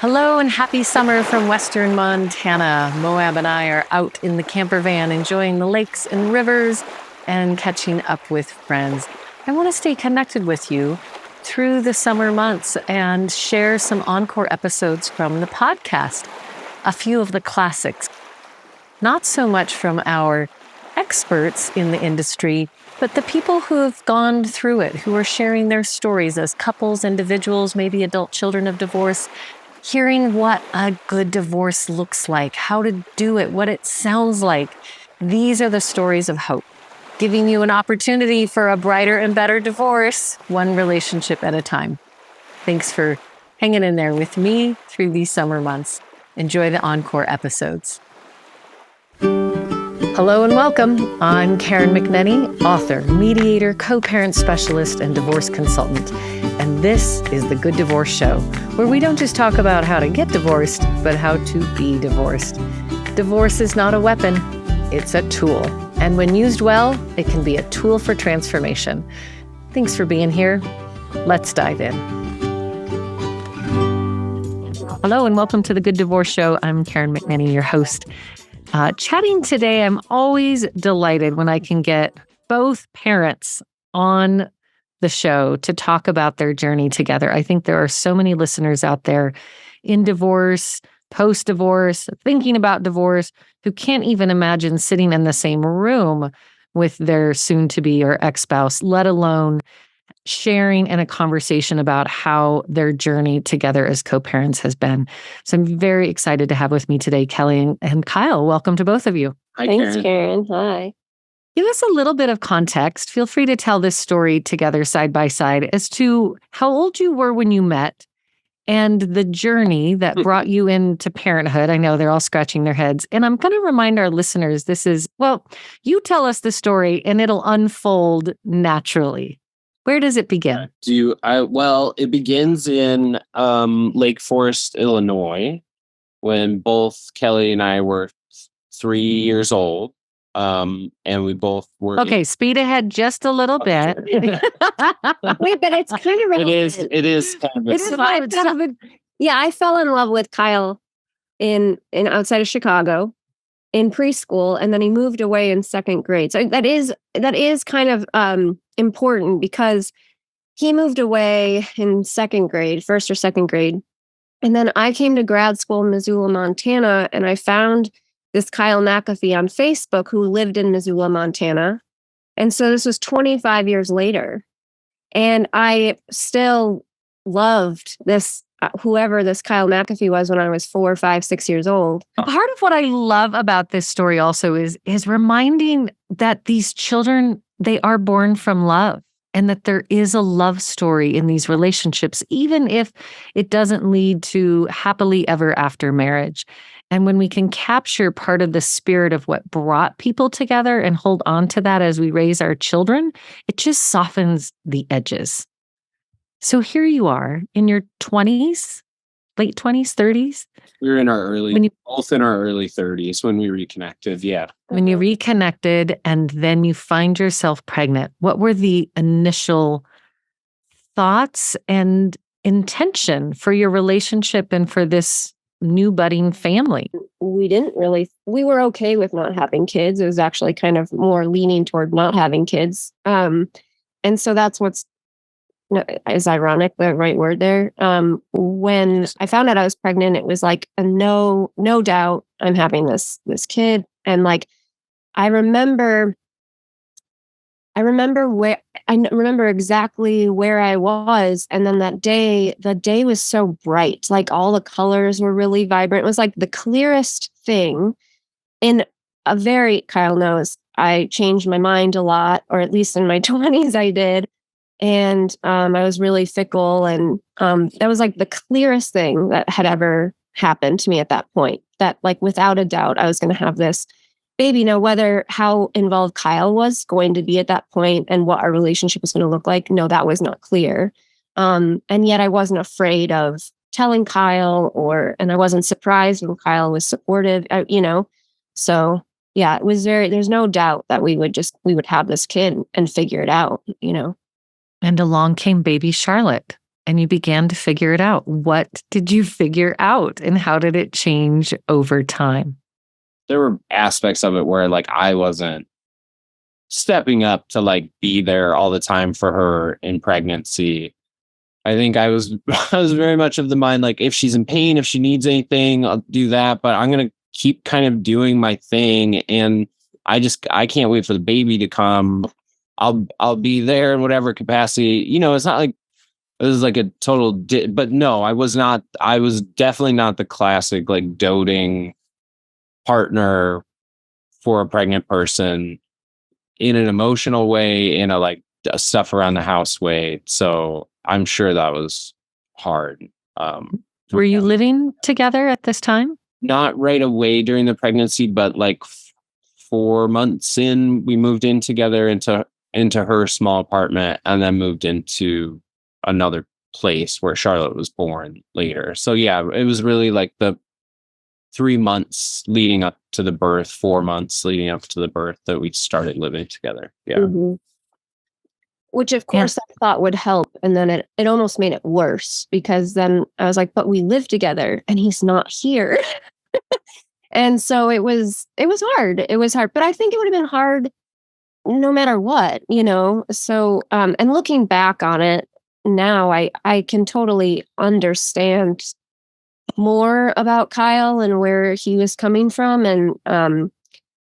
Hello and happy summer from Western Montana. Moab and I are out in the camper van enjoying the lakes and rivers and catching up with friends. I want to stay connected with you through the summer months and share some Encore episodes from the podcast, a few of the classics. Not so much from our experts in the industry, but the people who have gone through it, who are sharing their stories as couples, individuals, maybe adult children of divorce, hearing what a good divorce looks like, how to do it, what it sounds like. These are the stories of hope, giving you an opportunity for a brighter and better divorce, one relationship at a time. Thanks for hanging in there with me through these summer months. Enjoy the Encore episodes. Hello and welcome. I'm Karen McNenny, author, mediator, co-parent specialist, and divorce consultant. And this is the Good Divorce Show, where we don't just talk about how to get divorced, but how to be divorced. Divorce is not a weapon, it's a tool. And when used well, it can be a tool for transformation. Thanks for being here. Let's dive in. Hello and welcome to the Good Divorce Show. I'm Karen McNenny, your host. Chatting today, I'm always delighted when I can get both parents on the show to talk about their journey together. I think there are so many listeners out there in divorce, post-divorce, thinking about divorce, who can't even imagine sitting in the same room with their soon-to-be or ex-spouse, let alone sharing in a conversation about how their journey together as co-parents has been. So I'm very excited to have with me today, Kelly and Kyle. Welcome to both of you. Hi, Thanks, Karen. Hi. Give us a little bit of context. Feel free to tell this story together side by side as to how old you were when you met and the journey that brought you into parenthood. I know they're all scratching their heads. And I'm going to remind our listeners, you tell us the story and it'll unfold naturally. Where does it begin? It begins in Lake Forest, Illinois, when both Kelly and I were 3 years old. And we both were. Okay, speed ahead just a little bit. Wait, but it's kind of relevant. It is kind of. I fell in love with Kyle in outside of Chicago in preschool, and then he moved away in second grade. So that is kind of important because he moved away in first or second grade. And then I came to grad school in Missoula, Montana, and I found this Kyle McAfee on Facebook who lived in Missoula, Montana. And so this was 25 years later. And I still loved this, whoever this Kyle McAfee was when I was 4, 5, 6 years old. Part of what I love about this story also is reminding that these children, they are born from love and that there is a love story in these relationships, even if it doesn't lead to happily ever after marriage. And when we can capture part of the spirit of what brought people together and hold on to that as we raise our children, it just softens the edges. So here you are in your 20s, late 20s, 30s. We were both in our early 30s when we reconnected. Yeah. When you reconnected and then you find yourself pregnant, what were the initial thoughts and intention for your relationship and for this new budding family? We were okay with not having kids. It was actually kind of more leaning toward not having kids. And so that's what's is ironic, the right word there. When I found out I was pregnant, it was like a no doubt I'm having this kid. And like, I remember exactly where I was. And then the day was so bright. Like all the colors were really vibrant. It was like the clearest thing Kyle knows I changed my mind a lot, or at least in my 20s I did. And I was really fickle. And that was like the clearest thing that had ever happened to me at that point, that like without a doubt, I was going to have this baby. Now, how involved Kyle was going to be at that point and what our relationship was going to look like, no, that was not clear. And yet I wasn't afraid of telling Kyle and I wasn't surprised when Kyle was supportive, So yeah, it was there's no doubt that we would have this kid and figure it out, And along came baby Charlotte. and you began to figure it out. What did you figure out, and how did it change over time? There were aspects of it where like I wasn't stepping up to like be there all the time for her in pregnancy. I think I was I was very much of the mind like if she's in pain, if she needs anything, I'll do that. But I'm gonna keep kind of doing my thing, and I can't wait for the baby to come. I'll be there in whatever capacity. It's not like it was like a total. But no, I was not. I was definitely not the classic like doting partner for a pregnant person in an emotional way, in a like a stuff around the house way. So I'm sure that was hard. Were you living together at this time? Not right away during the pregnancy, but like 4 months in, we moved in together into her small apartment, and then moved into another place where Charlotte was born later. So yeah, it was really like the 3 months leading up to the birth, 4 months leading up to the birth that we started living together. Yeah. Mm-hmm. Which, of course, I thought would help. And then it almost made it worse, because then I was like, but we live together and he's not here. And so it was hard. It was hard. But I think it would have been hard no matter what, So, and looking back on it now, I can totally understand more about Kyle and where he was coming from. And,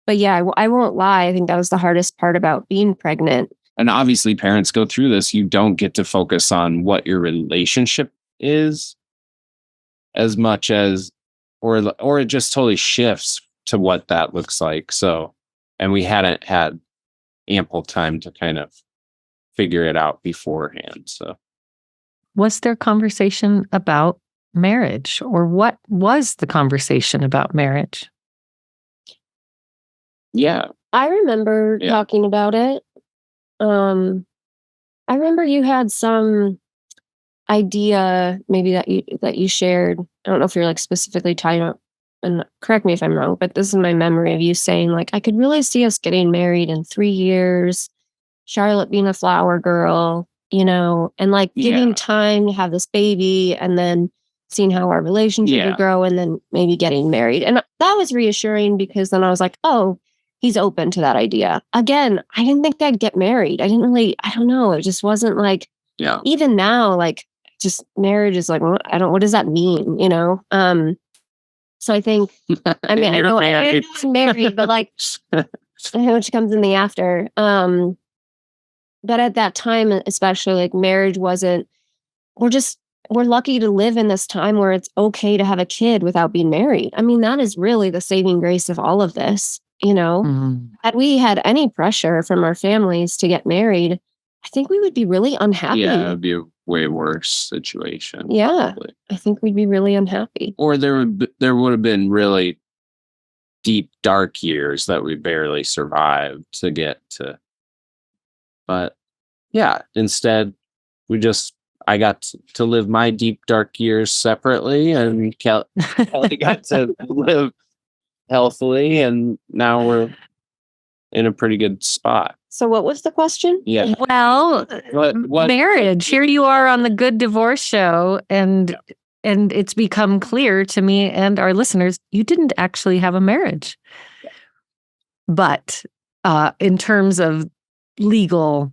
but yeah, I won't lie. I think that was the hardest part about being pregnant. And obviously parents go through this. You don't get to focus on what your relationship is as much as, or it just totally shifts to what that looks like. So, and we hadn't had ample time to kind of figure it out beforehand. So, was there conversation about marriage, or what was the conversation about marriage? Yeah. I remember talking about it. I remember you had some idea maybe that you shared. I don't know if you're like specifically talking about, and correct me if I'm wrong, but this is my memory of you saying like, I could really see us getting married in 3 years, Charlotte being a flower girl, and like giving time to have this baby, and then seeing how our relationship would grow, and then maybe getting married. And that was reassuring, because then I was like, oh, he's open to that idea. Again, I didn't think I'd get married. I don't know. It just wasn't like, even now, like just marriage is like, what does that mean? So I think, I mean, I know I'm married, but like, I know which comes in the after. But at that time, especially, like marriage wasn't, we're lucky to live in this time where it's okay to have a kid without being married. I mean, that is really the saving grace of all of this, Had we had any pressure from our families to get married, I think we would be really unhappy. Yeah, it'd be a way worse situation. Yeah, probably. I think we'd be really unhappy. Or there would have been really deep, dark years that we barely survived to get to. But yeah, instead, I got to live my deep, dark years separately, and Kelly got to live healthily, and now we're in a pretty good spot. So what was the question? Yeah. Well, what marriage. Here you are on the Good Divorce Show, and it's become clear to me and our listeners, you didn't actually have a marriage. But in terms of legal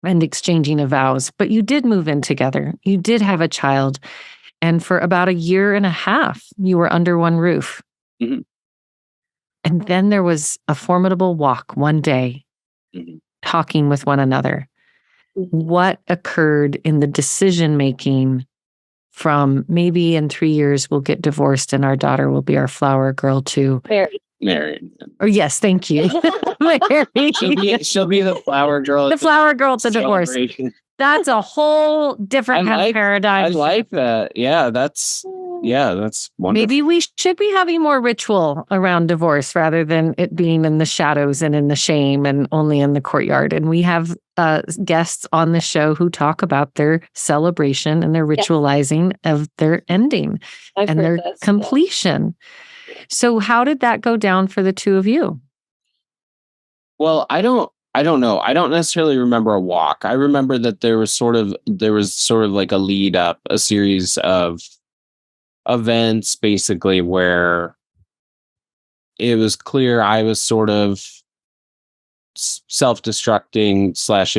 and exchanging of vows, but you did move in together. You did have a child. And for about 1.5 years, you were under one roof. Mm-hmm. And then there was a formidable walk one day, talking with one another. What occurred in the decision-making from maybe in 3 years we'll get divorced and our daughter will be our flower girl to married. Oh, yes, thank you. Married. She'll be the flower girl. The flower girl to divorce. That's a whole different paradigm. I like that. Yeah, that's wonderful. Maybe we should be having more ritual around divorce rather than it being in the shadows and in the shame and only in the courtyard. And we have guests on the show who talk about their celebration and their ritualizing of their ending and their completion. So how did that go down for the two of you? Well, I don't I don't know. I don't necessarily remember a walk. I remember that there was sort of like a lead up, a series of events basically where it was clear I was sort of self-destructing slash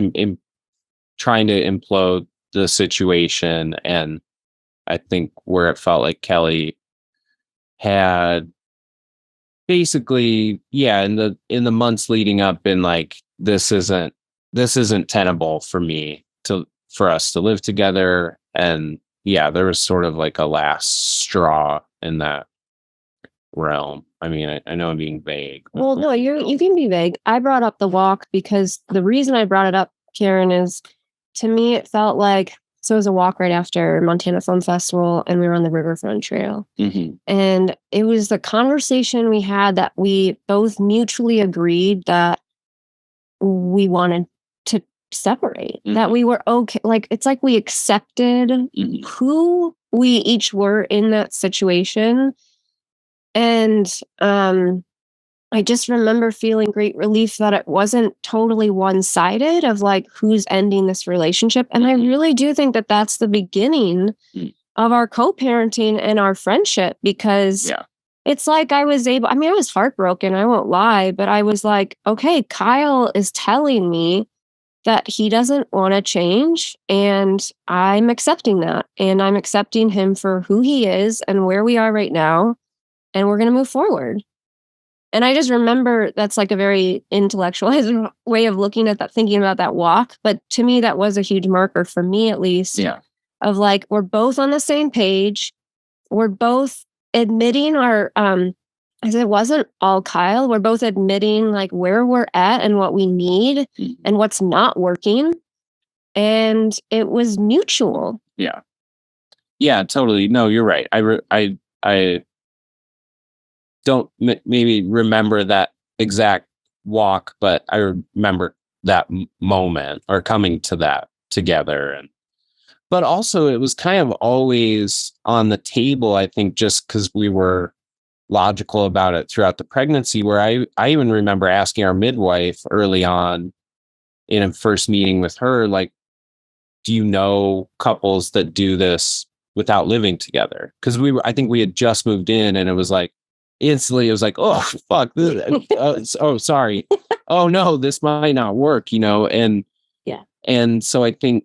trying to implode the situation. And I think where it felt like Kelly had basically, yeah, in the months leading up been like, this isn't tenable for me for us to live together. And yeah, there was sort of like a last straw in that realm. I mean, I know I'm being vague. Well, no, you can be vague. I brought up the walk because the reason I brought it up, Karen, is to me it felt like, so it was a walk right after Montana Film Festival, and we were on the Riverfront Trail. Mm-hmm. And it was the conversation we had that we both mutually agreed that we wanted to separate, that we were okay. Like, it's like we accepted who we each were in that situation. And I just remember feeling great relief that it wasn't totally one-sided of like who's ending this relationship. And I really do think that that's the beginning of our co-parenting and our friendship, because it's like I was heartbroken, I won't lie, but I was like, okay, Kyle is telling me that he doesn't want to change, and I'm accepting that, and I'm accepting him for who he is and where we are right now, and we're going to move forward. And I just remember that's like a very intellectualized way of looking at that, thinking about that walk. But to me, that was a huge marker for me, at least, of like, we're both on the same page. We're both admitting our, as it wasn't all Kyle, we're both admitting like where we're at and what we need and what's not working. And it was mutual. Yeah. Yeah, totally. No, you're right. I don't maybe remember that exact walk, but I remember that moment or coming to that together. But also it was kind of always on the table, I think, just because we were logical about it throughout the pregnancy, where I even remember asking our midwife early on in a first meeting with her, like, do you know couples that do this without living together? Because I think we had just moved in, and it was like, instantly it was like, oh, fuck this. Oh, sorry. Oh no, this might not work, and so I think,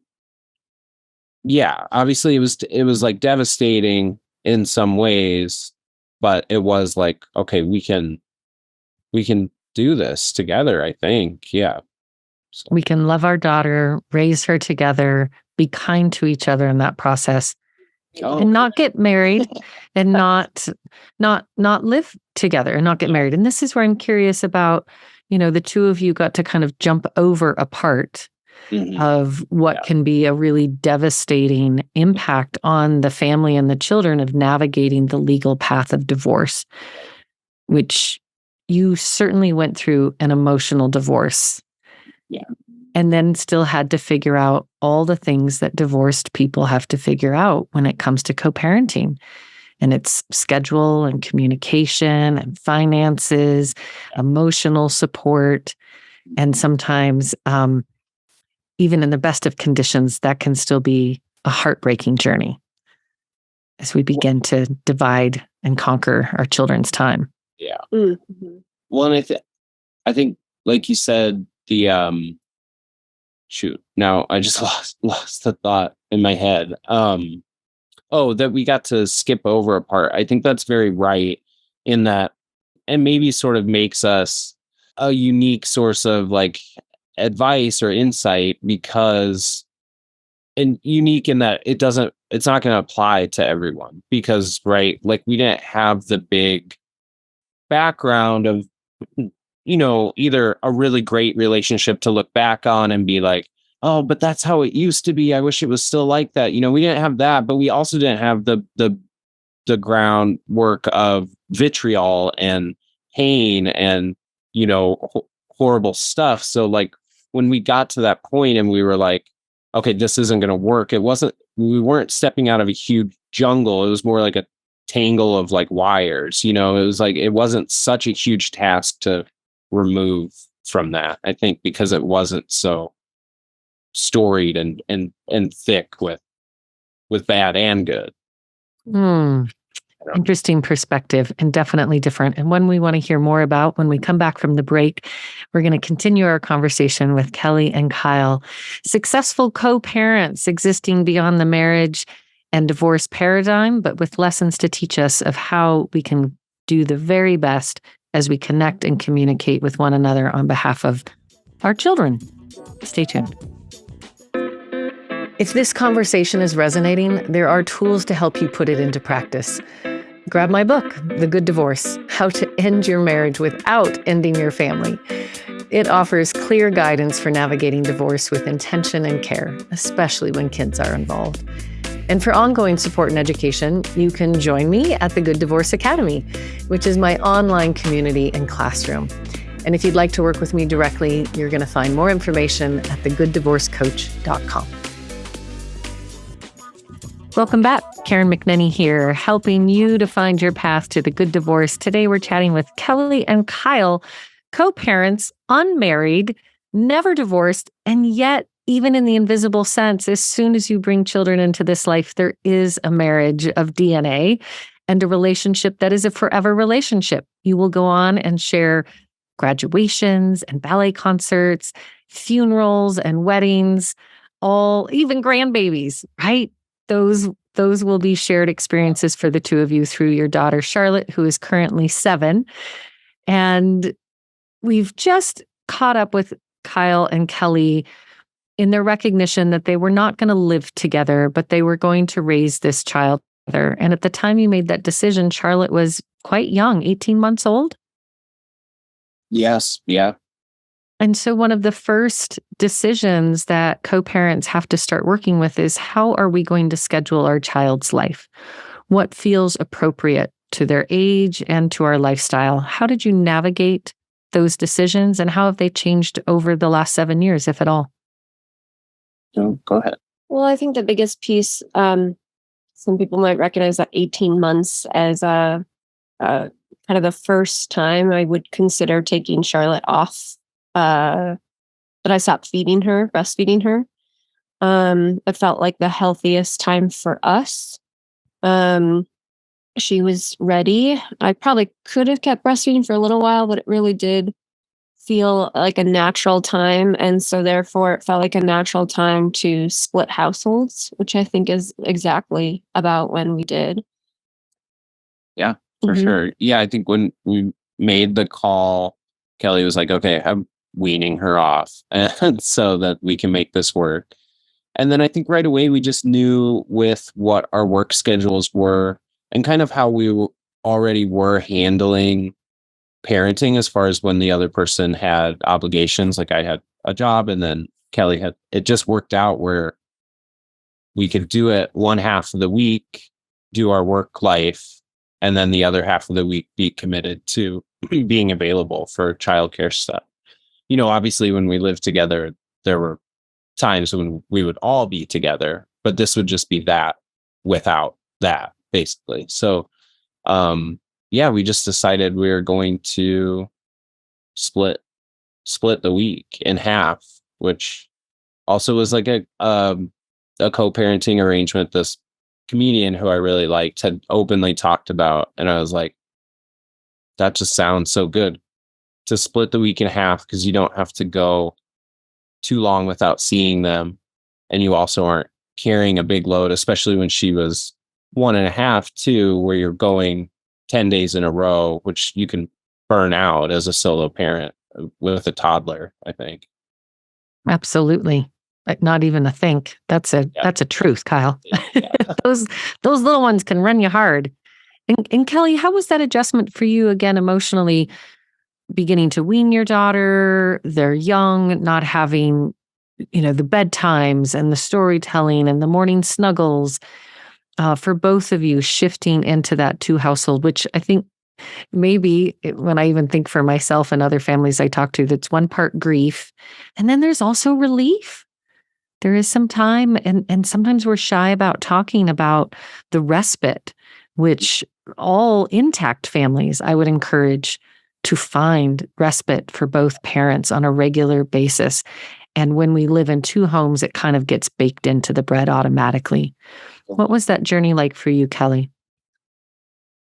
obviously it was like devastating in some ways, but it was like, okay, we can do this together, I think. Yeah. So. We can love our daughter, raise her together, be kind to each other in that process, and not get married and not live together and not get married. And this is where I'm curious about, the two of you got to kind of jump over a part of what can be a really devastating impact on the family and the children of navigating the legal path of divorce, which you certainly went through an emotional divorce. Yeah. And then still had to figure out all the things that divorced people have to figure out when it comes to co-parenting. And it's schedule and communication and finances, emotional support. And sometimes, even in the best of conditions, that can still be a heartbreaking journey as we begin to divide and conquer our children's time. Yeah. Mm-hmm. Well, and I think, like you said, the shoot, now I just lost the thought in my head. That we got to skip over a part. I think that's very right in that, and maybe sort of makes us a unique source of like advice or insight, because, and unique in that it's not going to apply to everyone, because, right, like we didn't have the big background of, either a really great relationship to look back on and be like, oh, but that's how it used to be, I wish it was still like that. We didn't have that, but we also didn't have the groundwork of vitriol and pain and, horrible stuff. So like when we got to that point and we were like, okay, this isn't going to work, we weren't stepping out of a huge jungle. It was more like a tangle of like wires, it was like, it wasn't such a huge task to remove from that. I think because it wasn't so storied and thick with bad and good. Interesting perspective, and definitely different, and one we want to hear more about when we come back from the break. We're going to continue our conversation with Kelly and Kyle, successful co-parents existing beyond the marriage and divorce paradigm, but with lessons to teach us of how we can do the very best as we connect and communicate with one another on behalf of our children. Stay tuned. If this conversation is resonating, there are tools to help you put it into practice. Grab my book, The Good Divorce: How to End Your Marriage Without Ending Your Family. It offers clear guidance for navigating divorce with intention and care, especially when kids are involved. And for ongoing support and education, you can join me at the Good Divorce Academy, which is my online community and classroom. And if you'd like to work with me directly, you're going to find more information at thegooddivorcecoach.com. Welcome back. Karen McNenny here, helping you to find your path to the good divorce. Today, we're chatting with Kelly and Kyle, co-parents, unmarried, never divorced, and yet, even in the invisible sense, as soon as you bring children into this life, there is a marriage of DNA and a relationship that is a forever relationship. You will go on and share graduations and ballet concerts, funerals and weddings, even grandbabies, right? Those will be shared experiences for the two of you through your daughter, Charlotte, who is currently 7. And we've just caught up with Kyle and Kelly in their recognition that they were not going to live together, but they were going to raise this child together. And at the time you made that decision, Charlotte was quite young, 18 months old. Yes. Yeah. And so one of the first decisions that co-parents have to start working with is, how are we going to schedule our child's life? What feels appropriate to their age and to our lifestyle? How did you navigate those decisions, and how have they changed over the last 7 years, if at all? No, go ahead. Well, I think the biggest piece, some people might recognize that 18 months as a kind of the first time I would consider taking Charlotte off. That I stopped breastfeeding her. It felt like the healthiest time for us. She was ready. I probably could have kept breastfeeding for a little while, but it really did feel like a natural time. And so therefore it felt like a natural time to split households, which I think is exactly about when we did. Yeah, for sure. Yeah, I think when we made the call, Kelly was like, okay, I'm weaning her off and so that we can make this work. And then I think right away we just knew with what our work schedules were and kind of how we already were handling parenting, as far as when the other person had obligations. Like I had a job and then Kelly had, it just worked out where we could do it one half of the week, do our work life, and then the other half of the week be committed to being available for childcare stuff. Obviously when we lived together, there were times when we would all be together, but this would just be that without that, basically. So, we just decided we were going to split the week in half, which also was like a co-parenting arrangement this comedian who I really liked had openly talked about. And I was like, that just sounds so good, to split the week in half, because you don't have to go too long without seeing them. And you also aren't carrying a big load, especially when she was 1.5, 2, where you're going 10 days in a row, which you can burn out as a solo parent with a toddler, I think. Absolutely. Like, not even a think. That's a truth, Kyle. Yeah. Those little ones can run you hard. And Kelly, how was that adjustment for you, again, emotionally, beginning to wean your daughter? They're young, not having, the bedtimes and the storytelling and the morning snuggles, for both of you shifting into that 2 household, which I think maybe when I even think for myself and other families I talk to, that's one part grief. And then there's also relief. There is some time, and sometimes we're shy about talking about the respite, which all intact families, I would encourage to find respite for both parents on a regular basis. And when we live in two homes, it kind of gets baked into the bread automatically. What was that journey like for you, Kelly?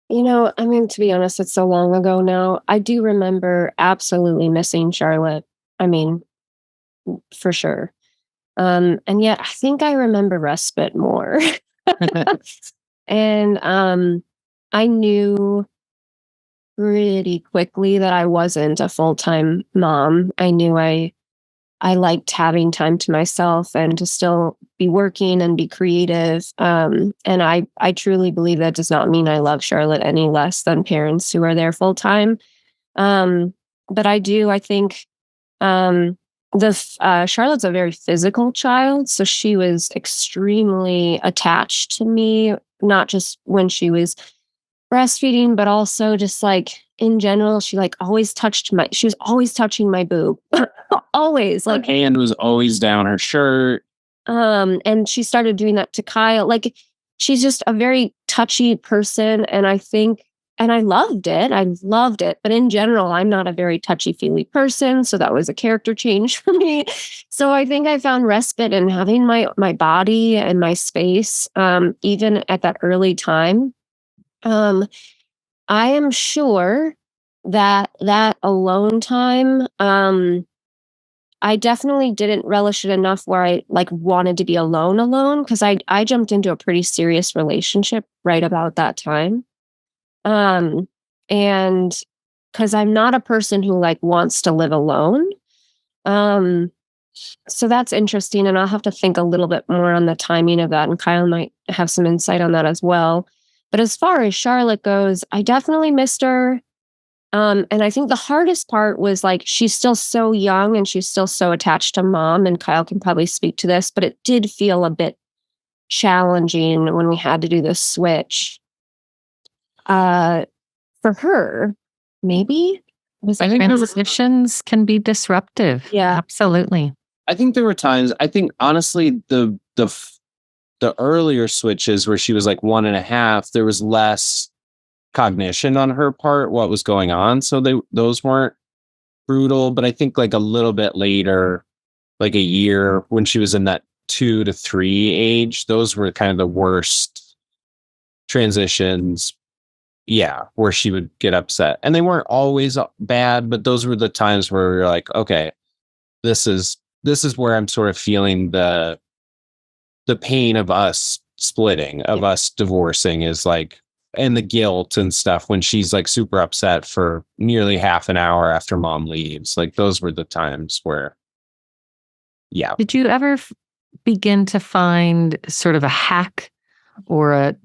To be honest, it's so long ago now. I do remember absolutely missing Charlotte. I mean, for sure. And yet I think I remember respite more. And I knew pretty quickly that I wasn't a full-time mom. I knew I liked having time to myself and to still be working and be creative. And I truly believe that does not mean I love Charlotte any less than parents who are there full time. But I think Charlotte's a very physical child, so she was extremely attached to me, not just when she was breastfeeding, but also just like in general. She was always touching my boob. Always, Her hand was always down her shirt. And she started doing that to Kyle. Like, she's just a very touchy person, and I loved it. I loved it. But in general, I'm not a very touchy-feely person, so that was a character change for me. So I think I found respite in having my body and my space, even at that early time. I am sure that alone time, I definitely didn't relish it enough where I like wanted to be alone, because I jumped into a pretty serious relationship right about that time. And because I'm not a person who like wants to live alone. Um, so that's interesting, and I'll have to think a little bit more on the timing of that, and Kyle might have some insight on that as well. But as far as Charlotte goes, I definitely missed her. And I think the hardest part was like she's still so young and she's still so attached to mom, and Kyle can probably speak to this, but it did feel a bit challenging when we had to do this switch. For her, maybe I think transitions can be disruptive. Yeah. Absolutely. I think there were times. I think honestly, the earlier switches where she was like 1.5, there was less cognition on her part what was going on, so those weren't brutal. But I think like a little bit later, like a year when she was in that 2 to 3 age, those were kind of the worst transitions. Yeah, where she would get upset, and they weren't always bad, but those were the times where we were like, okay, this is where I'm sort of feeling the pain of us splitting, of us divorcing, is like, and the guilt and stuff when she's like super upset for nearly half an hour after mom leaves. Like those were the times where, yeah. Did you ever begin to find sort of a hack or a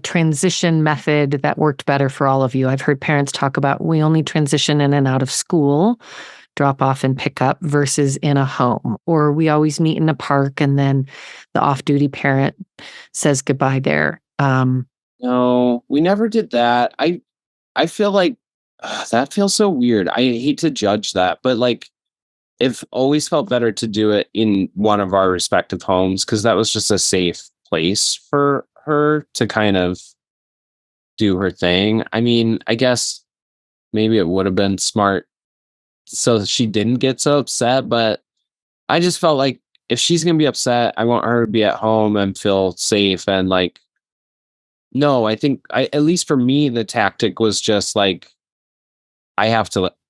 transition method that worked better for all of you? I've heard parents talk about we only transition in and out of school, drop off and pick up, versus in a home, or we always meet in a park and then the off-duty parent says goodbye there. No, we never did that. I feel like that feels so weird. I hate to judge that, but like it always felt better to do it in one of our respective homes, because that was just a safe place for her to kind of do her thing. I mean, I guess maybe it would have been smart so that she didn't get so upset, but I just felt like if she's going to be upset, I want her to be at home and feel safe. And like, no, I think at least for me, the tactic was just like,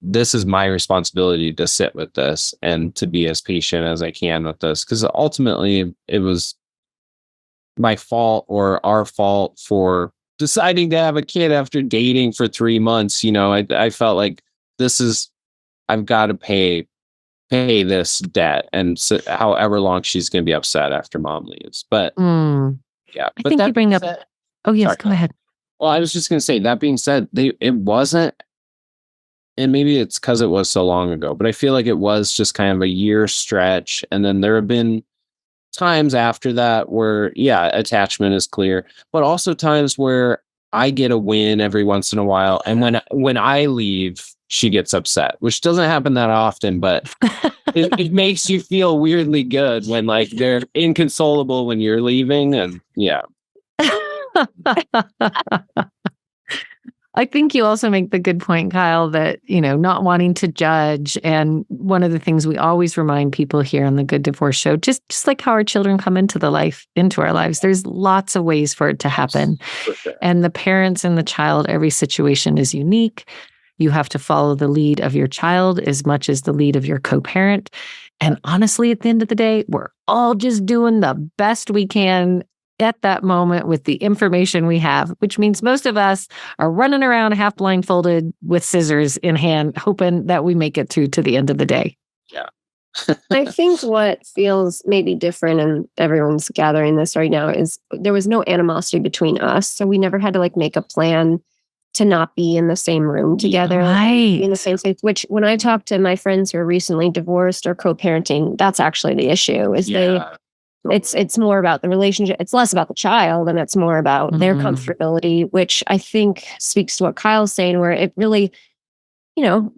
this is my responsibility to sit with this and to be as patient as I can with this. Because ultimately it was my fault or our fault for deciding to have a kid after dating for 3 months. I felt like I've got to pay this debt, and so, however long she's going to be upset after mom leaves. But yeah, I think you bring up. Oh yes, go ahead. Well, I was just going to say, that being said, it wasn't, and maybe it's because it was so long ago, but I feel like it was just kind of a year stretch, and then there have been times after that where, yeah, attachment is clear, but also times where I get a win every once in a while, and when I leave, she gets upset, which doesn't happen that often, but it makes you feel weirdly good when like they're inconsolable when you're leaving, and yeah. I think you also make the good point, Kyle, that, not wanting to judge. And one of the things we always remind people here on the Good Divorce Show, just like how our children come into our lives, there's lots of ways for it to happen. For sure. And the parents and the child, every situation is unique. You have to follow the lead of your child as much as the lead of your co-parent. And honestly, at the end of the day, we're all just doing the best we can at that moment with the information we have, which means most of us are running around half blindfolded with scissors in hand, hoping that we make it through to the end of the day. Yeah. I think what feels maybe different, and everyone's gathering this right now, is there was no animosity between us. So we never had to make a plan to not be in the same room together, Right. be in the same space, which when I talk to my friends who are recently divorced or co-parenting, that's actually the issue is it's more about the relationship. It's less about the child and it's more about their comfortability, which I think speaks to what Kyle's saying, where it really,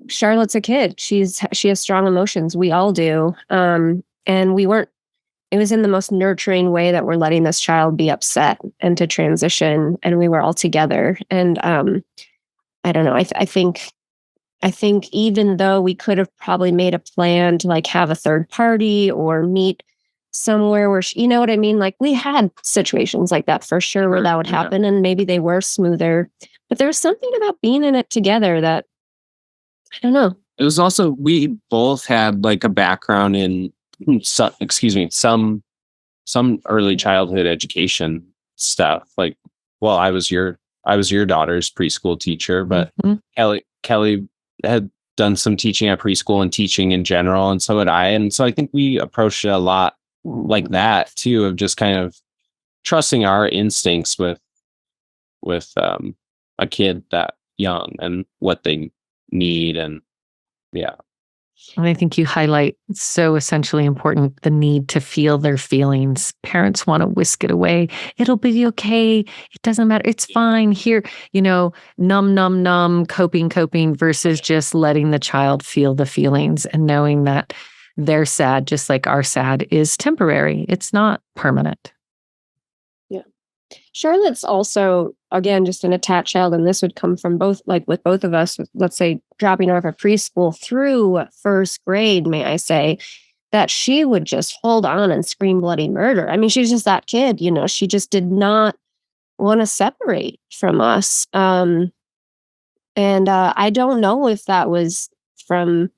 Charlotte's a kid. She has strong emotions. We all do. And it was in the most nurturing way that we're letting this child be upset and to transition, and we were all together. And I don't know. I think even though we could have probably made a plan to have a third party or meet somewhere where you know what I mean? We had situations like that for sure where that would happen, and maybe they were smoother. But there's something about being in it together that I don't know. It was also, we both had a background in some early childhood education stuff. I was your daughter's preschool teacher, but Kelly had done some teaching at preschool and teaching in general, and so had I. And so I think we approached it a lot like that too, of just kind of trusting our instincts with a kid that young and what they need. And yeah. And I think you highlight so essentially important, the need to feel their feelings. Parents want to whisk it away. It'll be okay. It doesn't matter. It's fine. Here, numb, coping versus just letting the child feel the feelings and knowing that their sad, just like our sad, is temporary. It's not permanent. Yeah. Charlotte's also, again, just an attached child, and this would come from both, with both of us, let's say dropping her off at preschool through first grade, may I say, that she would just hold on and scream bloody murder. I mean, she's just that kid, she just did not want to separate from us. And I don't know if that was from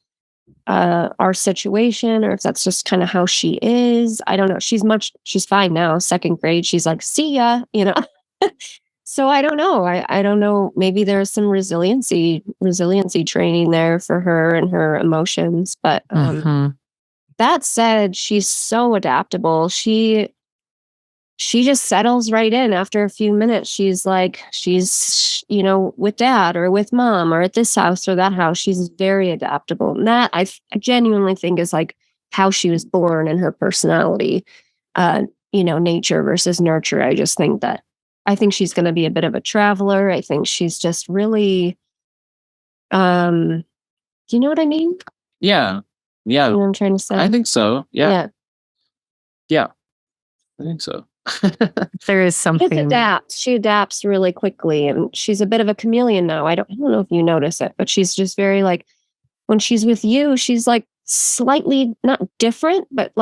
our situation or if that's just kind of how she is. I don't know. She's fine now. Second grade, she's like, see ya, So I don't know. I don't know. Maybe there's some resiliency training there for her and her emotions. But that said, she's so adaptable. She just settles right in after a few minutes. She's with dad or with mom or at this house or that house. She's very adaptable. And that I genuinely think is how she was born and her personality, nature versus nurture. I think she's going to be a bit of a traveler. I think she's just really, do you know what I mean? Yeah. Yeah. You know what I'm trying to say? I think so. Yeah. Yeah. I think so. There is something. She adapts really quickly, and she's a bit of a chameleon now. I don't know if you notice it, but she's just very when she's with you, she's slightly not different, but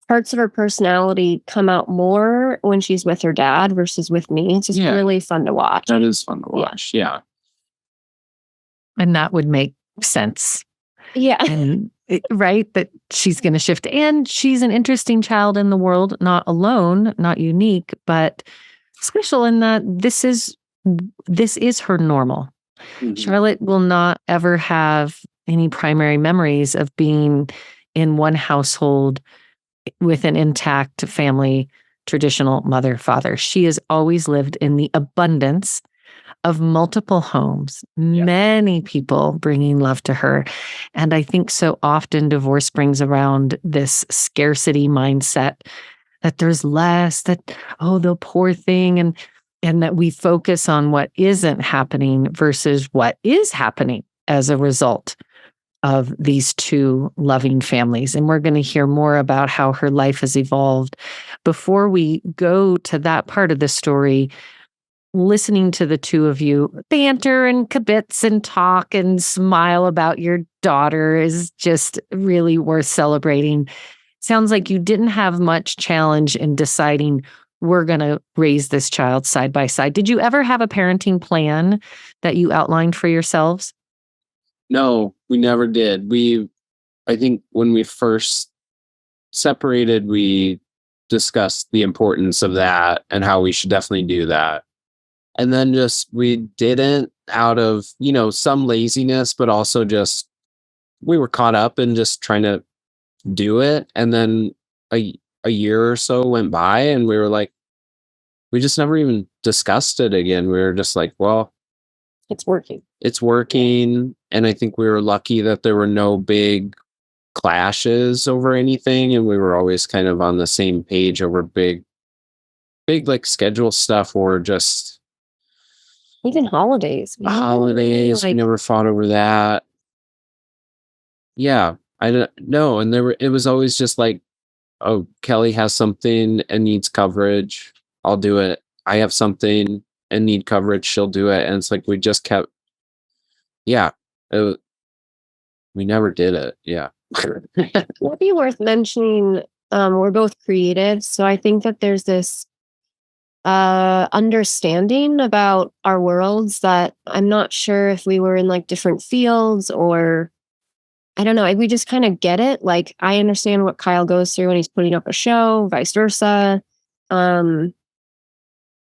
parts of her personality come out more when she's with her dad versus with me. It's just really fun to watch. That is fun to watch. Yeah. And that would make sense. Yeah. And right, that she's going to shift. And she's an interesting child in the world, not alone, not unique, but special in that this is her normal. Mm-hmm. Charlotte will not ever have any primary memories of being in one household with an intact family, traditional mother, father. She has always lived in the abundance of multiple homes, many people bringing love to her. And I think so often divorce brings around this scarcity mindset that there's less, that, the poor thing, and that we focus on what isn't happening versus what is happening as a result of these two loving families. And we're going to hear more about how her life has evolved. Before we go to that part of the story, listening to the two of you banter and kibitz and talk and smile about your daughter is just really worth celebrating. Sounds like you didn't have much challenge in deciding we're going to raise this child side by side. Did you ever have a parenting plan that you outlined for yourselves? No, we never did. I think when we first separated, we discussed the importance of that and how we should definitely do that. And then just we didn't, out of, some laziness, but also just we were caught up in just trying to do it. And then a year or so went by and we were like, we just never even discussed it again. We were just like, well, It's working. it's working. And I think we were lucky that there were no big clashes over anything. And we were always kind of on the same page over big like schedule stuff, or just Even holidays. holidays. We never fought over that. Yeah, I don't know. And it was always just like, oh, Kelly has something and needs coverage, I'll do it. I have something and need coverage, she'll do it. And it's like we just kept, yeah, we never did it. Yeah. Would be worth mentioning. We're both creative, so I think that there's this understanding about our worlds that I'm not sure if we were in like different fields, or I don't know. We just kind of get it. Like, I understand what Kyle goes through when he's putting up a show, vice versa. And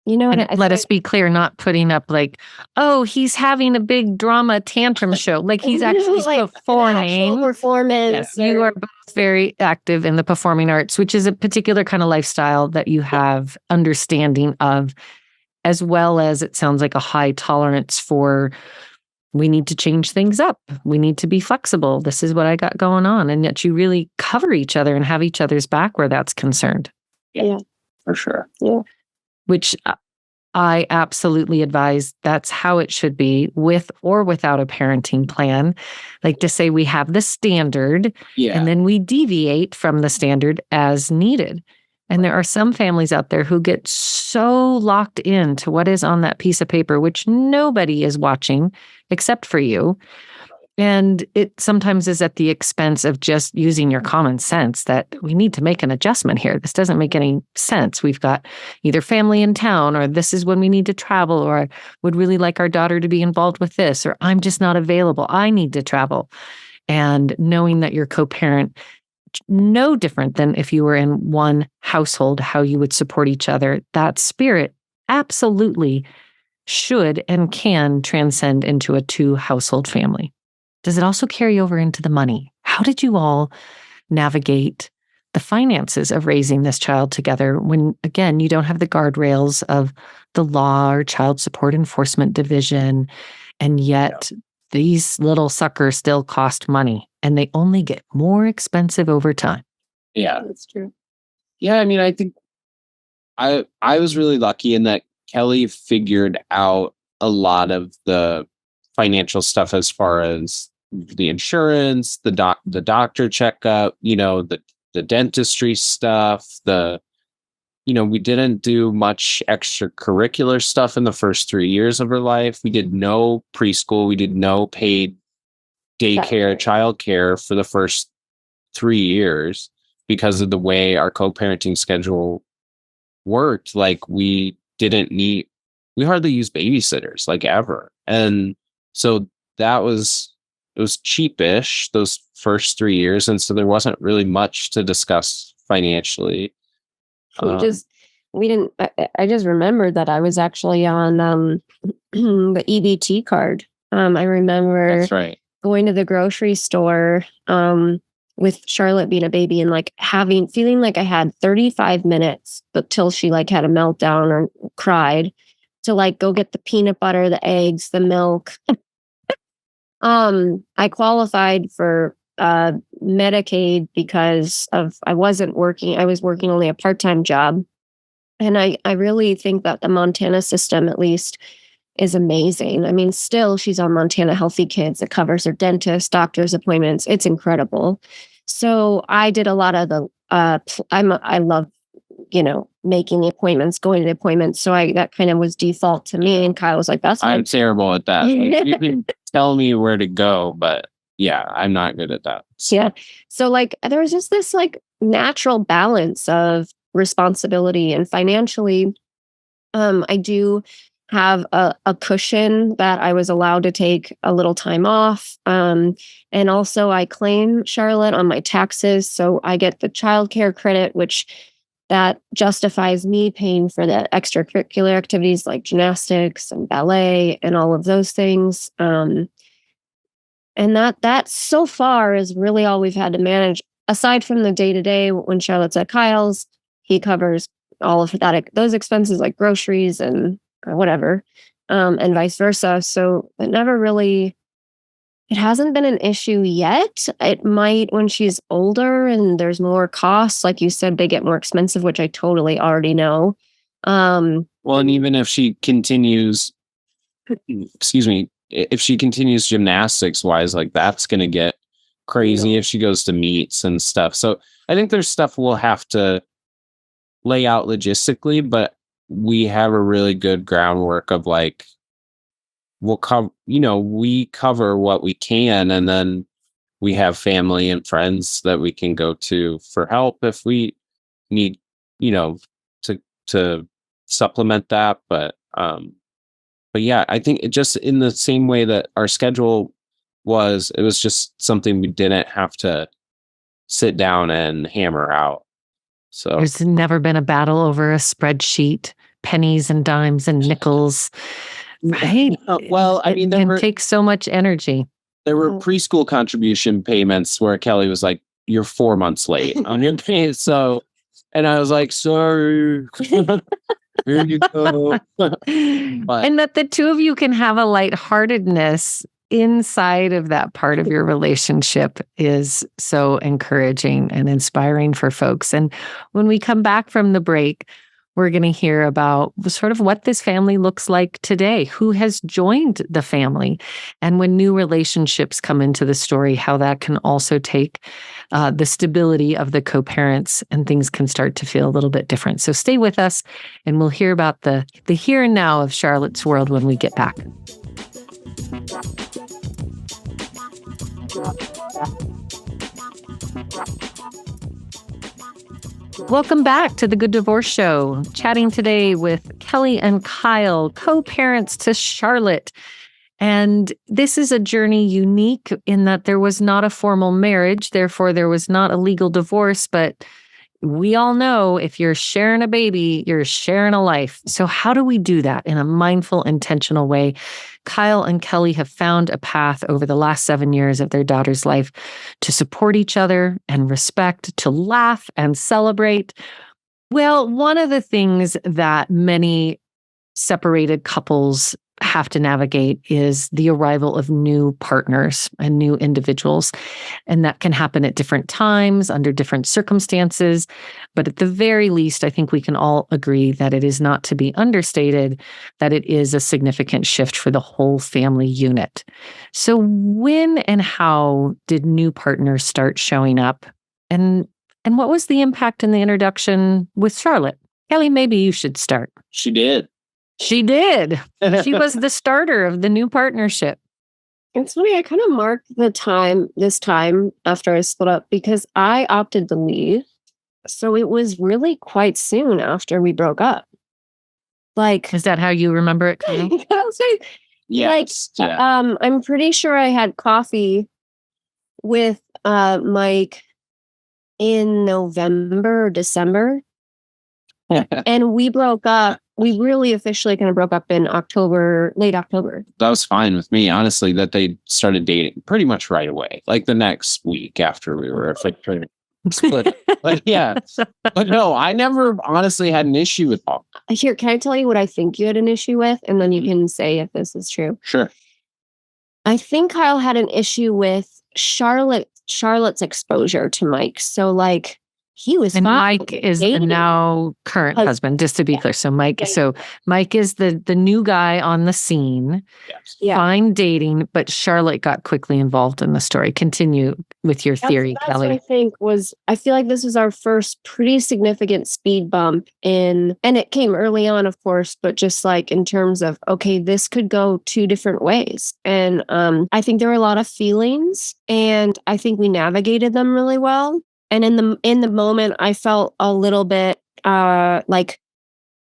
let us be clear, not putting up like, oh, he's having a big drama tantrum show. Like he's actually like performing. Performance. Yes, you are both very active in the performing arts, which is a particular kind of lifestyle that you have understanding of, as well as it sounds like a high tolerance for, we need to change things up. We need to be flexible. This is what I got going on. And yet you really cover each other and have each other's back where that's concerned. Yeah, for sure. Yeah. Which I absolutely advise that's how it should be, with or without a parenting plan. Like to say we have the standard and then we deviate from the standard as needed. And there are some families out there who get so locked into what is on that piece of paper, which nobody is watching except for you. And it sometimes is at the expense of just using your common sense that we need to make an adjustment here. This doesn't make any sense. We've got either family in town, or this is when we need to travel, or I would really like our daughter to be involved with this, or I'm just not available. I need to travel. And knowing that you're co-parent, no different than if you were in one household, how you would support each other, that spirit absolutely should and can transcend into a two-household family. Does it also carry over into the money? How did you all navigate the finances of raising this child together when, again, you don't have the guardrails of the law or child support enforcement division, and yet these little suckers still cost money and they only get more expensive over time? Yeah, that's true. Yeah, I mean, I think I was really lucky in that Kelly figured out a lot of the financial stuff, as far as the insurance, the doctor checkup, the dentistry stuff, we didn't do much extracurricular stuff in the first 3 years of her life. We did no preschool. We did no paid daycare, childcare for the first 3 years because of the way our co-parenting schedule worked. Like we hardly used babysitters, like, ever. And so it was cheapish those first 3 years. And so there wasn't really much to discuss financially. I just remembered that I was actually on the EBT card. I remember That's right. going to the grocery store with Charlotte being a baby and like feeling like I had 35 minutes, but till she like had a meltdown or cried, to like go get the peanut butter, the eggs, the milk. I qualified for Medicaid because I wasn't working. I was working only a part-time job. And I really think that the Montana system, at least, is amazing. I mean, still, she's on Montana Healthy Kids. It covers her dentist, doctor's appointments. It's incredible. So I did a lot of the, I love making the appointments, going to the appointments. So that kind of was default to me. And Kyle was like, that's fine. I'm terrible at that. Like, you can tell me where to go, but yeah, I'm not good at that. Yeah. So there was just this natural balance of responsibility, and financially, I do have a cushion that I was allowed to take a little time off. And also I claim Charlotte on my taxes. So I get the childcare credit, which that justifies me paying for the extracurricular activities like gymnastics and ballet and all of those things. And that so far is really all we've had to manage, aside from the day-to-day. When Charlotte's at Kyle's, he covers all of those expenses like groceries and whatever, and vice versa. So it hasn't been an issue yet. It might when she's older and there's more costs. Like you said, they get more expensive, which I totally already know. Well, and even if she continues, if she continues gymnastics wise, that's going to get crazy if she goes to meets and stuff. So I think there's stuff we'll have to lay out logistically, but we have a really good groundwork of we'll cover, we cover what we can, and then we have family and friends that we can go to for help if we need, to supplement that. But yeah, I think it just in the same way that our schedule it was just something we didn't have to sit down and hammer out. So there's never been a battle over a spreadsheet, pennies and dimes and nickels. Right. Well, I mean, it takes so much energy. There were preschool contribution payments where Kelly was like, "You're 4 months late on your pay." So, and I was like, "Sorry." Here you go. And that the two of you can have a lightheartedness inside of that part of your relationship is so encouraging and inspiring for folks. And when we come back from the break, we're going to hear about sort of what this family looks like today, who has joined the family, and when new relationships come into the story, how that can also take the stability of the co-parents and things can start to feel a little bit different. So stay with us and we'll hear about the here and now of Charlotte's world when we get back. Welcome back to the Good Divorce Show. Chatting today with Kelly and Kyle, co-parents to Charlotte. And this is a journey unique in that there was not a formal marriage, therefore there was not a legal divorce, but we all know if you're sharing a baby, you're sharing a life. So how do we do that in a mindful, intentional way? Kyle and Kelly have found a path over the last 7 years of their daughter's life to support each other and respect, to laugh and celebrate. Well, one of the things that many separated couples have to navigate is the arrival of new partners and new individuals. And that can happen at different times, under different circumstances. But at the very least, I think we can all agree that it is not to be understated that it is a significant shift for the whole family unit. So when and how did new partners start showing up? And what was the impact in the introduction with Charlotte? Kelly, maybe you should start. She did. She did. She was the starter of the new partnership. It's funny, I kind of marked this time after I split up because I opted to leave. So it was really quite soon after we broke up. Is that how you remember it? Yes. I'm pretty sure I had coffee with Mike in November or December. And we broke up. We really officially kind of broke up in October, late October. That was fine with me, honestly, that they started dating pretty much right away, like the next week after we were split. But yeah, but no, I never honestly had an issue with Paul. Here, can I tell you what I think you had an issue with? And then you can say if this is true. Sure. I think Kyle had an issue with Charlotte's exposure to Mike. So he was And fine Mike is the dating. now current husband, just to be clear. So Mike is the new guy on the scene. Yes. Yeah. Fine dating, but Charlotte got quickly involved in the story. Continue with your theory, That's Kelly. what I think I feel like this was our first pretty significant speed bump and it came early on, of course, but just like in terms of, okay, this could go two different ways. And I think there were a lot of feelings and I think we navigated them really well. And in the moment, I felt a little bit like,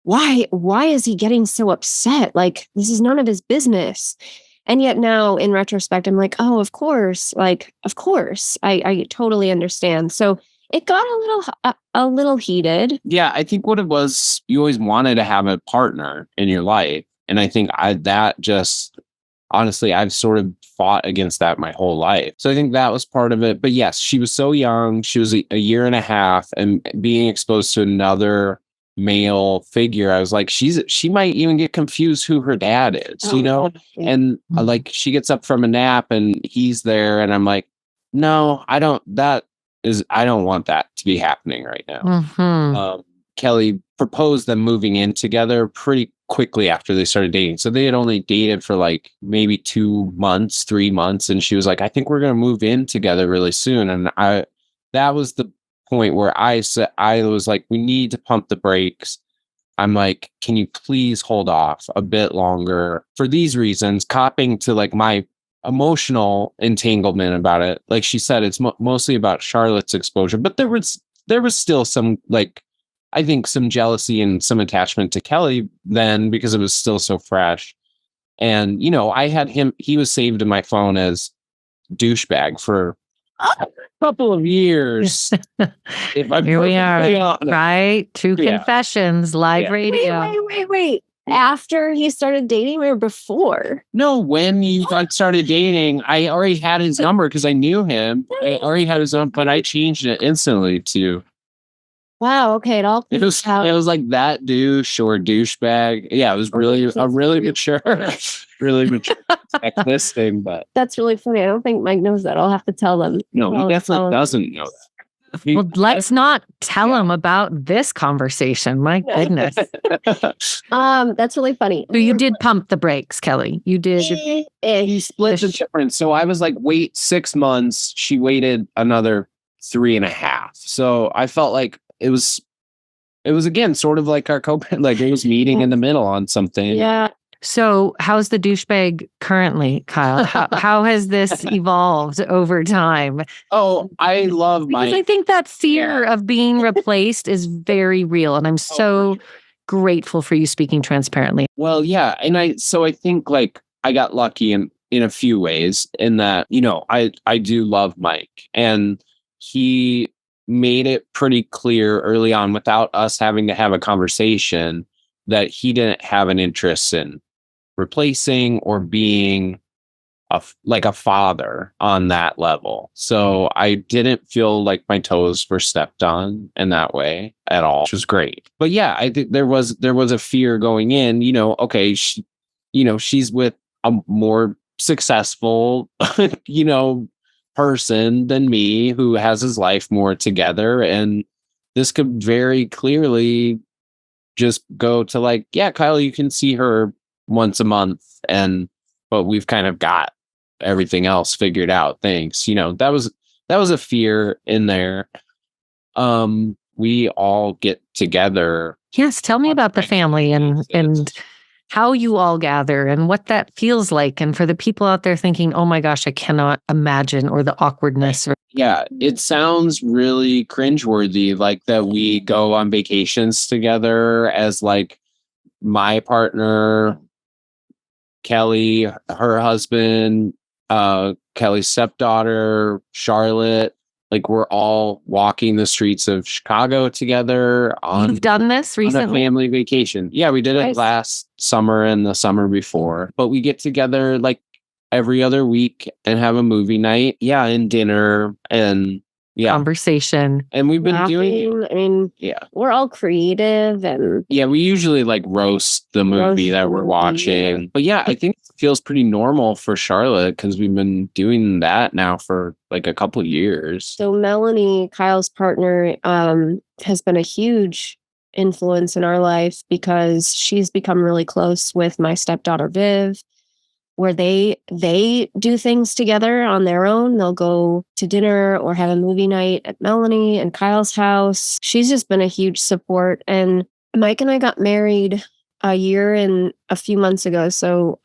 why is he getting so upset? Like, this is none of his business. And yet now in retrospect, I'm like, oh, of course, I totally understand. So it got a little heated. Yeah, I think what it was, you always wanted to have a partner in your life. And I think honestly, I've sort of fought against that my whole life. So I think that was part of it. But yes, she was so young. She was a year and a half, and being exposed to another male figure, I was like, she might even get confused who her dad is, And like, she gets up from a nap and he's there, and I'm like, no, I don't want that to be happening right now. Mm-hmm. Kelly proposed them moving in together pretty quickly after they started dating. So they had only dated for like maybe 2 months, 3 months. And she was like, I think we're going to move in together really soon. And that was the point where I was like, we need to pump the brakes. I'm like, can you please hold off a bit longer for these reasons, copping to like my emotional entanglement about it. Like she said, it's mostly about Charlotte's exposure, but there was still some, like, I think some jealousy and some attachment to Kelly then, because it was still so fresh. And, I had he was saved in my phone as douchebag for a couple of years. Here we are, right? True confessions, live radio. Wait. After he started dating or before? No, when you started dating, I already had his number because I knew him. I already had his number, but I changed it instantly to. Wow. Okay. It was like that douche or douchebag. Yeah, it was really mature, really mature this thing. But that's really funny. I don't think Mike knows that. I'll have to tell them. No, he definitely doesn't know that. Well, let's not tell him about this conversation. My goodness. That's really funny. So you did pump the brakes, Kelly. You did. He split the difference. So I was like, wait 6 months. She waited another 3.5. So I felt like it was again sort of like our like it was meeting in the middle on something. Yeah. So how's the douchebag currently, Kyle? How has this evolved over time? Oh, I love because I think that fear of being replaced is very real. And I'm so grateful for you speaking transparently. Well, yeah. And I think like I got lucky in a few ways in that, I do love Mike, and he made it pretty clear early on without us having to have a conversation that he didn't have an interest in replacing or being like a father on that level. So I didn't feel like my toes were stepped on in that way at all, which was great. But yeah, I think there was a fear going in, okay, she's with a more successful, person than me who has his life more together. And this could very clearly just go to like, yeah, Kyle, you can see her once a month, but we've kind of got everything else figured out. Thanks. That was a fear in there. We all get together. Yes, tell me about the family and how you all gather and what that feels like. And for the people out there thinking, oh my gosh, I cannot imagine, or the awkwardness. Yeah, it sounds really cringeworthy, like that we go on vacations together as like my partner, Kelly, her husband, Kelly's stepdaughter, Charlotte. Like we're all walking the streets of Chicago together You've done this recently? On a family vacation. Yeah, we did it last summer and the summer before. But we get together like every other week and have a movie night. Yeah, and dinner. And conversation. And we've been doing. I mean, we're all creative, and we usually like roast the movie that we're watching. But I think it feels pretty normal for Charlotte because we've been doing that now for like a couple of years. So Melanie, Kyle's partner, has been a huge influence in our life because she's become really close with my stepdaughter Viv, where they do things together on their own. They'll go to dinner or have a movie night at Melanie and Kyle's house. She's just been a huge support. And Mike and I got married a year and a few months ago. So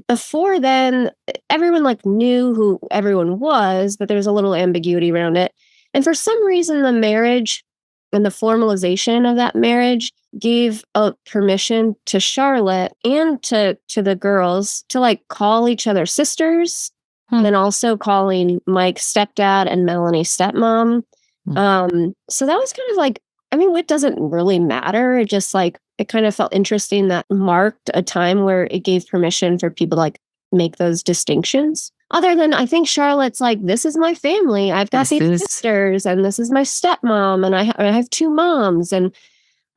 before then, everyone like knew who everyone was, but there was a little ambiguity around it. And for some reason, the marriage and the formalization of that marriage gave permission to Charlotte and to the girls to like call each other sisters, and then also calling Mike's stepdad and Melanie's stepmom. So that was kind of like, I mean, it doesn't really matter. It just like, it kind of felt interesting that marked a time where it gave permission for people to like make those distinctions. Other than, I think Charlotte's like, this is my family. I've got these sisters, and this is my stepmom, and I have two moms, and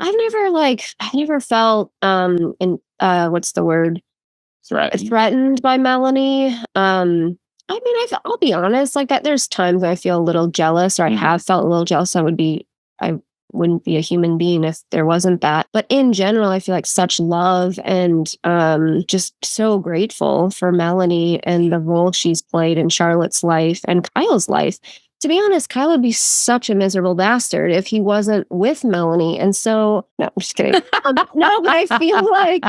I never felt what's the word? Threatened by Melanie. I mean, I'll be honest, like that. There's times I feel a little jealous, or I have felt a little jealous. I wouldn't be a human being if there wasn't that. But in general, I feel like such love and just so grateful for Melanie and the role she's played in Charlotte's life and Kyle's life. To be honest, Kyle would be such a miserable bastard if he wasn't with Melanie. And so, no, I'm just kidding. No, but I feel like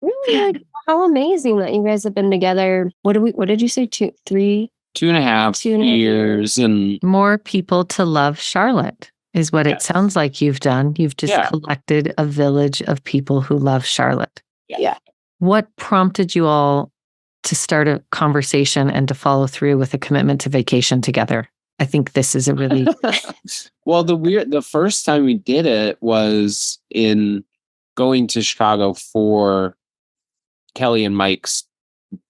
really like how amazing that you guys have been together. What did you say? 2.5 years, and more people to love Charlotte is what it sounds like you've done. You've just collected a village of people who love Charlotte. Yeah. What prompted you all to start a conversation and to follow through with a commitment to vacation together? I think this is a really well, the first time we did it was in going to Chicago for Kelly and Mike's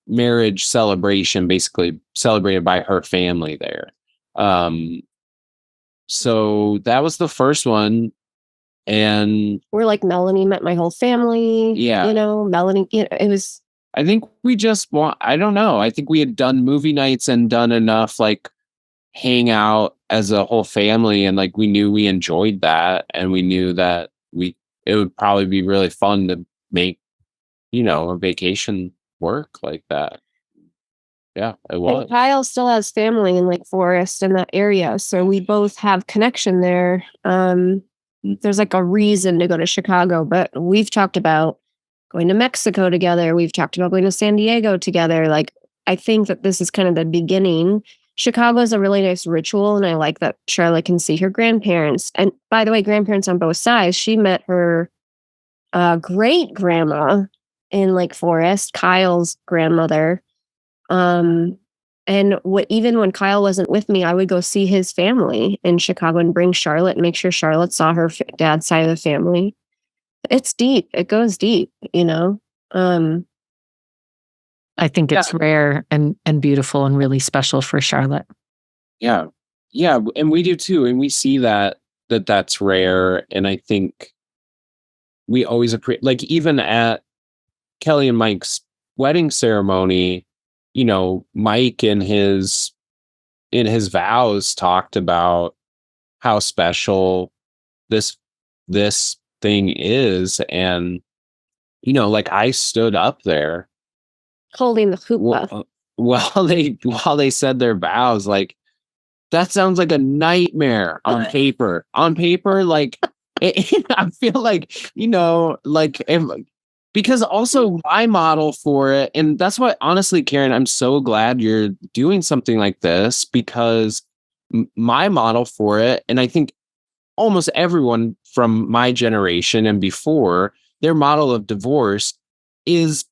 marriage celebration, basically celebrated by her family there. So that was the first one. And we're like, Melanie met my whole family. Yeah. Melanie, it was. I think we just I don't know. I think we had done movie nights and done enough like hang out as a whole family. And like, we knew we enjoyed that. And we knew that it would probably be really fun to make, a vacation work like that. Yeah, it was. And Kyle still has family in Lake Forest in that area. So we both have connection there. There's like a reason to go to Chicago, but we've talked about going to Mexico together. We've talked about going to San Diego together. Like, I think that this is kind of the beginning. Chicago is a really nice ritual. And I like that Charlotte can see her grandparents. And by the way, grandparents on both sides. She met her great grandma in Lake Forest, Kyle's grandmother. And even when Kyle wasn't with me, I would go see his family in Chicago and bring Charlotte and make sure Charlotte saw her dad's side of the family. It's deep. It goes deep, I think it's rare and beautiful and really special for Charlotte. Yeah. Yeah. And we do too. And we see that's rare. And I think we always appreciate, like, even at Kelly and Mike's wedding ceremony, Mike in his vows talked about how special this thing is. And, like, I stood up there holding the hoopah while they said their vows. Like, that sounds like a nightmare on paper. Like, I feel like, because also my model for it, and that's why, honestly, Karen, I'm so glad you're doing something like this, because my model for it, and I think almost everyone from my generation and before, their model of divorce is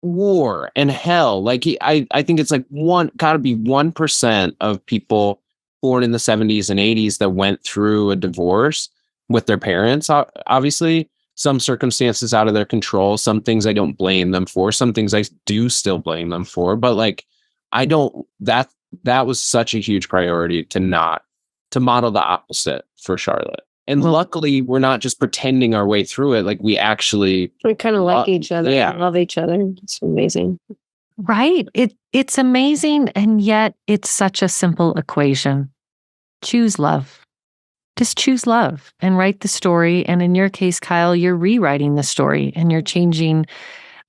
war and hell. Like, I think it's like gotta be 1% of people born in the 70s and 80s that went through a divorce with their parents. Obviously, some circumstances out of their control, some things I don't blame them for, some things I do still blame them for, but like, that was such a huge priority to not to model the opposite for Charlotte. And Well- luckily, we're not just pretending our way through it. Like we actually, We kind of like each other. yeah. Love each other. It's amazing. Right. It's amazing. And yet it's such a simple equation. Choose love. Just choose love and write the story. And in your case, Kyle, you're rewriting the story and you're changing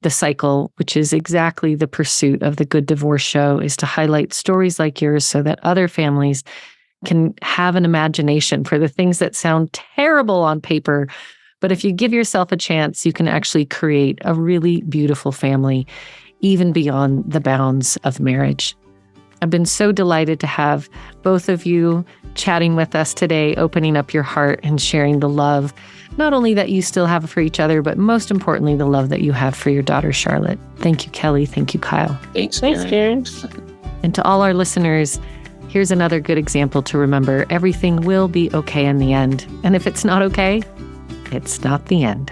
the cycle, which is exactly the pursuit of the Good Divorce Show, is to highlight stories like yours so that other families can have an imagination for the things that sound terrible on paper. But if you give yourself a chance, you can actually create a really beautiful family, even beyond the bounds of marriage. I've been so delighted to have both of you chatting with us today, opening up your heart and sharing the love, not only that you still have for each other, but most importantly, the love that you have for your daughter, Charlotte. Thank you, Kelly. Thank you, Kyle. Thanks, Karen. And to all our listeners, here's another good example to remember. Everything will be okay in the end. And if it's not okay, it's not the end.